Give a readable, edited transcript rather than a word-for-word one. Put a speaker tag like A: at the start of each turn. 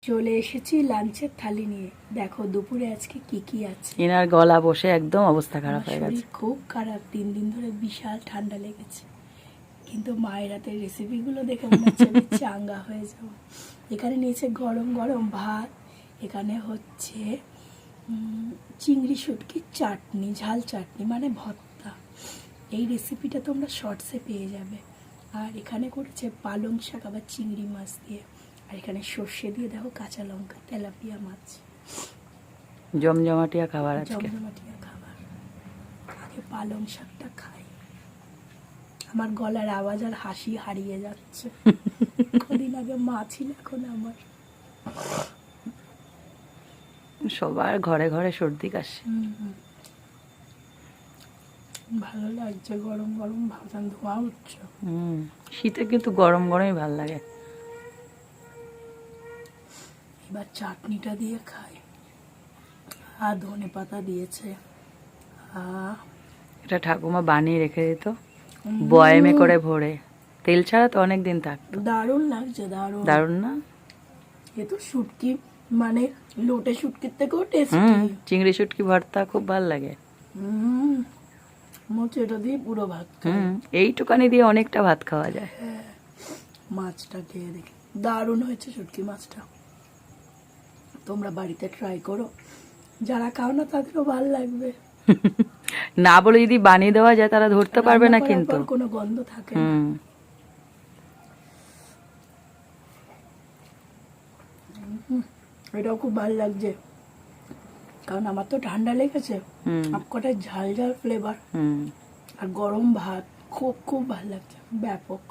A: চলে এসেছি লাঞ্চের থালি নিয়ে। দেখো দুপুরে আজকে কি কি আছে।
B: এনার গলা বসে একদম অবস্থা খারাপ হয়ে গেছে।
A: খুব খারাপ, 3 দিন ধরে বিশাল ঠান্ডা লেগেছে। কিন্তু মায়ের হাতের রেসিপিগুলো দেখে মনে হচ্ছে আমি চাঙ্গা হয়ে যাব। এখানে নিয়েছে গরম গরম ভাত, এখানে হচ্ছে চিংড়ি শুটকির চাটনি, ঝাল চাটনি মানে ভর্তা। এই রেসিপিটা তোমরা শর্টসে পেয়ে যাবে। আর এখানে করেছে পালং শাক আবার চিংড়ি মাছ দিয়ে। আর এখানে সর্ষে দিয়ে দেখো কাঁচা লঙ্কা, তেলাপিয়া মাছ।
B: জমজমাটিয়া খাবার আজকে।
A: জমজমাটিয়া খাবার। আগে পালং শাকটা খাই। আমার গলার আওয়াজ আর হাসি হারিয়ে যাচ্ছে। কদিন আগে মা ছিল, এখন আমার।
B: সবার ঘরে ঘরে সর্দি কাশি।
A: ভালো লাগছে, গরম গরম ভাত, ধোঁয়া উঠছে।
B: শীতে কিন্তু গরম গরমই ভাল লাগে।
A: এবার চাটনিটা দিয়ে খাই। আর ধনে পাতা দিয়েছে।
B: এটা ঠাকুমা বানিয়ে রেখে দিত বয়ামে করে ভরে, তেল ছাড়া তো অনেক দিন থাকতো।
A: দারুণ লাগছে, দারুণ
B: দারুণ না?
A: এ তো শুটকি, মানে লোটে শুটকির থেকেও টেস্টি।
B: চিংড়ি শুটকি ভর্তা খুব ভাল লাগে।
A: মোচে এটা দিয়ে পুরো ভাত।
B: এইটুকানি দিয়ে অনেকটা ভাত খাওয়া যায়।
A: মাছটা খেয়ে দেখি, দারুণ হয়েছে শুটকি মাছটা। তোমরা বাড়িতে ট্রাই করো, যারা খাও না তাদেরও ভালো লাগবে।
B: না বলে যদি বানিয়ে দেওয়া যায় তারা ধরতে পারবে না, কিন্তু
A: কোনো গন্ধ থাকে না। এটাও খুব ভালো লাগছে, কারণ আমার তো ঠান্ডা লেগেছে। সবকটাই ঝাল ঝাল ফ্লেভার। আর গরম ভাত খুব খুব ভালো লাগছে, ব্যাপক।